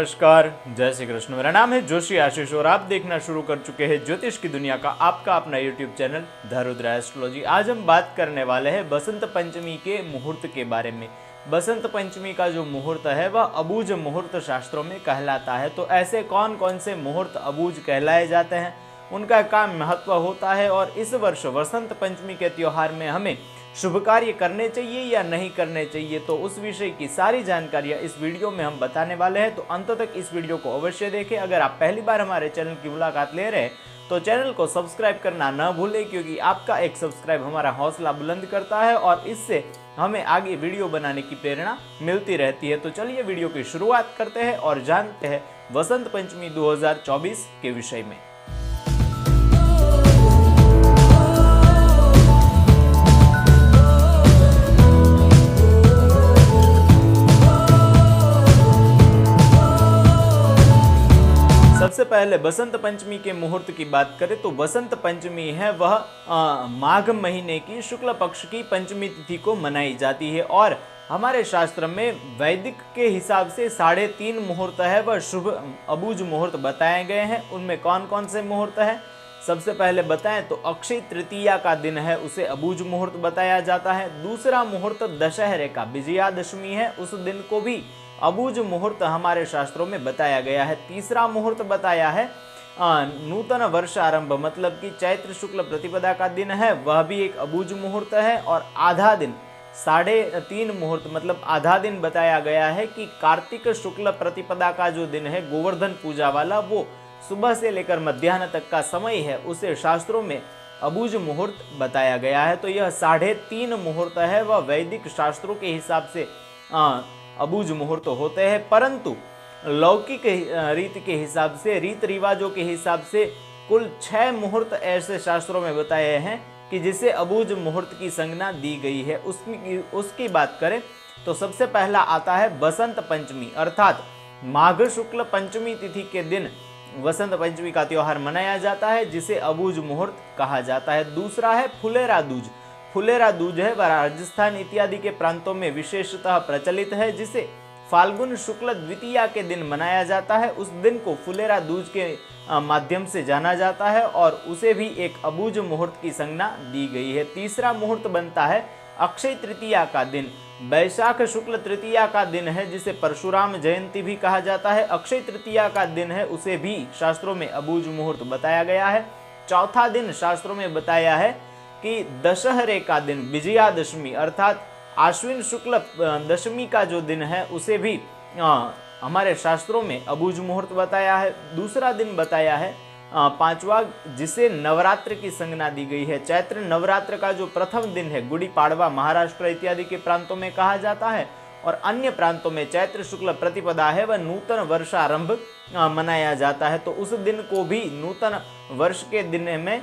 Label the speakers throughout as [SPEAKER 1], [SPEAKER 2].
[SPEAKER 1] नमस्कार, जय श्री कृष्ण। मेरा नाम है जोशी आशीष और आप देखना शुरू कर चुके हैं ज्योतिष की दुनिया का आपका अपना YouTube channel the Rudra astrology. आज हम बात करने वाले हैं बसंत पंचमी के मुहूर्त के बारे में। बसंत पंचमी का जो मुहूर्त है वह अबूझ मुहूर्त शास्त्रों में कहलाता है। तो ऐसे कौन कौन से मुहूर्त अबूझ कहलाए जाते हैं, उनका क्या महत्व होता है और इस वर्ष वसंत पंचमी के त्योहार में हमें शुभ कार्य करने चाहिए या नहीं करने चाहिए, तो उस विषय की सारी जानकारियां इस वीडियो में हम बताने वाले हैं। तो अंत तक इस वीडियो को अवश्य देखें। अगर आप पहली बार हमारे चैनल की मुलाकात ले रहे हैं तो चैनल को सब्सक्राइब करना न भूलें, क्योंकि आपका एक सब्सक्राइब हमारा हौसला बुलंद करता है और इससे हमें आगे वीडियो बनाने की प्रेरणा मिलती रहती है। तो चलिए वीडियो की शुरुआत करते हैं और जानते हैं वसंत पंचमी 2024 के विषय में। सबसे पहले बसंत पंचमी के मुहूर्त की बात करें तो बसंत पंचमी है वह माघ महीने की शुक्ल पक्ष की पंचमी तिथि को मनाई जाती है और हमारे शास्त्र में वैदिक के हिसाब से 3.5 मुहूर्त है वह शुभ अबूझ मुहूर्त बताए गए हैं। उनमें कौन कौन से मुहूर्त हैं, सबसे पहले बताएं तो अक्षय तृतीया का दिन है, उसे अबूझ मुहूर्त बताया जाता है। दूसरा मुहूर्त दशहरे का विजयादशमी है, उस दिन को भी अबूझ मुहूर्त हमारे शास्त्रों में बताया गया है। तीसरा मुहूर्त बताया है नूतन वर्ष आरंभ, मतलब कि चैत्र शुक्ल प्रतिपदा का दिन है, वह भी एक अबूझ मुहूर्त है। और आधा दिन 3.5 मुहूर्त मतलब आधा दिन बताया गया है कि कार्तिक शुक्ल प्रतिपदा का जो दिन है गोवर्धन पूजा वाला, वो सुबह से लेकर मध्याह्न तक का समय है, उसे शास्त्रों में अबूझ मुहूर्त बताया गया है। तो यह 3.5 मुहूर्त है वह वैदिक शास्त्रों के हिसाब से अबूझ मुहूर्त होते हैं, परंतु लौकिक रीत के हिसाब से, रीत रिवाजों के हिसाब से कुल 6 मुहूर्त ऐसे शास्त्रों में बताए हैं कि जिसे अबूझ मुहूर्त की संज्ञा दी गई है। उसकी बात करें तो सबसे पहला आता है बसंत पंचमी, अर्थात माघ शुक्ल पंचमी तिथि के दिन वसंत पंचमी का त्योहार मनाया जाता है, जिसे अबूझ मुहूर्त कहा जाता है। दूसरा है फुलेरा दूज। फुलेरा दूज है वह राजस्थान इत्यादि के प्रांतों में विशेषतः प्रचलित है, जिसे फाल्गुन शुक्ल द्वितीया के दिन मनाया जाता है। उस दिन को फुलेरा दूज के माध्यम से जाना जाता है और उसे भी एक अबूझ मुहूर्त की संज्ञा दी गई है। तीसरा मुहूर्त बनता है अक्षय तृतीया का दिन। वैशाख शुक्ल तृतीया का दिन है, जिसे परशुराम जयंती भी कहा जाता है। अक्षय तृतीया का दिन है, उसे भी शास्त्रों में अबूझ मुहूर्त बताया गया है। चौथा दिन शास्त्रों में बताया है कि दशहरे का दिन विजयादशमी, अर्थात आश्विन शुक्ल दशमी का जो दिन है उसे भी हमारे शास्त्रों में अबूझ मुहूर्त बताया है। दूसरा दिन बताया है पांचवा, जिसे नवरात्र की संज्ञा दी गई है। चैत्र नवरात्र का जो प्रथम दिन है गुड़ी पाड़वा महाराष्ट्र इत्यादि के प्रांतों में कहा जाता है और अन्य प्रांतों में चैत्र शुक्ल प्रतिपदा है वह नूतन वर्षारंभ मनाया जाता है। तो उस दिन को भी नूतन वर्ष के दिन में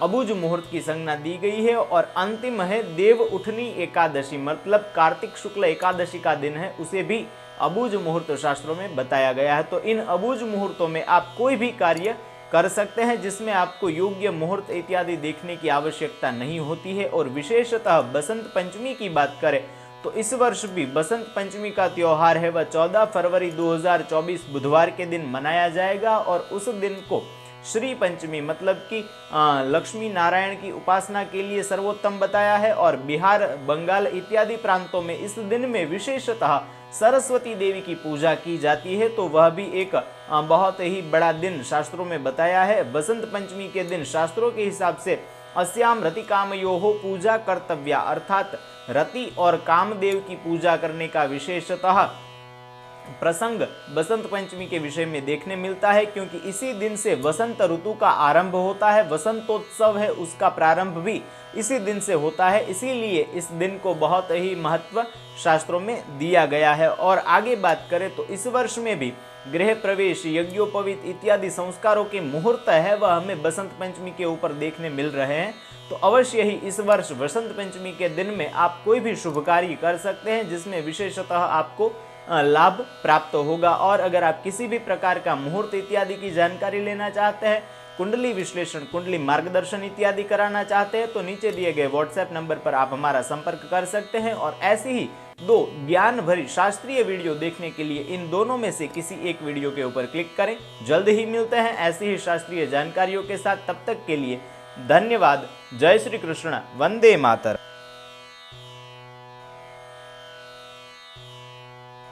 [SPEAKER 1] अबूझ मुहूर्त की संज्ञा दी गई है। और अंतिम है देव उठनी एकादशी, मतलब कार्तिक शुक्ल एकादशी का दिन है, उसे भी अबूझ मुहूर्त शास्त्रों में बताया गया है। तो इन अबूझ मुहूर्तों में आप कोई भी कार्य कर सकते हैं जिसमें आपको योग्य मुहूर्त इत्यादि देखने की आवश्यकता नहीं होती है। और विशेषतः बसंत पंचमी की बात करें तो इस वर्ष भी बसंत पंचमी का त्योहार है वह 14 फरवरी 2024 बुधवार के दिन मनाया जाएगा और उस दिन को श्री पंचमी मतलब कि लक्ष्मी नारायण की उपासना के लिए सर्वोत्तम बताया है। और बिहार, बंगाल इत्यादि प्रांतों में इस दिन में विशेषतः सरस्वती देवी की पूजा की जाती है। तो वह भी एक बहुत ही बड़ा दिन शास्त्रों में बताया है। बसंत पंचमी के दिन शास्त्रों के हिसाब से अस्याम रति कामयोः पूजा कर्तव्या, अर्थात रति और कामदेव की पूजा करने का विशेषतः प्रसंग बसंत पंचमी के विषय में देखने मिलता है, क्योंकि इसी दिन से वसंत ऋतु का आरंभ होता है। वसंतोत्सव है उसका प्रारंभ भी इसी दिन से होता है, इसीलिए इस दिन को बहुत ही महत्व शास्त्रों में दिया गया है। और आगे बात करें तो इस वर्ष में भी गृह प्रवेश, यज्ञोपवीत इत्यादि संस्कारों के मुहूर्त है वह हमें बसंत पंचमी के ऊपर देखने मिल रहे हैं। तो अवश्य ही इस वर्ष वसंत पंचमी के दिन में आप कोई भी शुभ कार्य कर सकते हैं जिसमें विशेषतः आपको लाभ प्राप्त होगा। और अगर आप किसी भी प्रकार का मुहूर्त इत्यादि की जानकारी लेना चाहते हैं, कुंडली विश्लेषण, कुंडली मार्गदर्शन इत्यादि कराना चाहते हैं तो नीचे दिए गए व्हाट्सएप नंबर पर आप हमारा संपर्क कर सकते हैं। और ऐसी ही 2 ज्ञान भरी शास्त्रीय वीडियो देखने के लिए इन दोनों में से किसी एक वीडियो के ऊपर क्लिक करें। जल्द ही मिलते हैं ऐसी ही शास्त्रीय जानकारियों के साथ, तब तक के लिए धन्यवाद। जय श्री कृष्ण, वंदे मातर।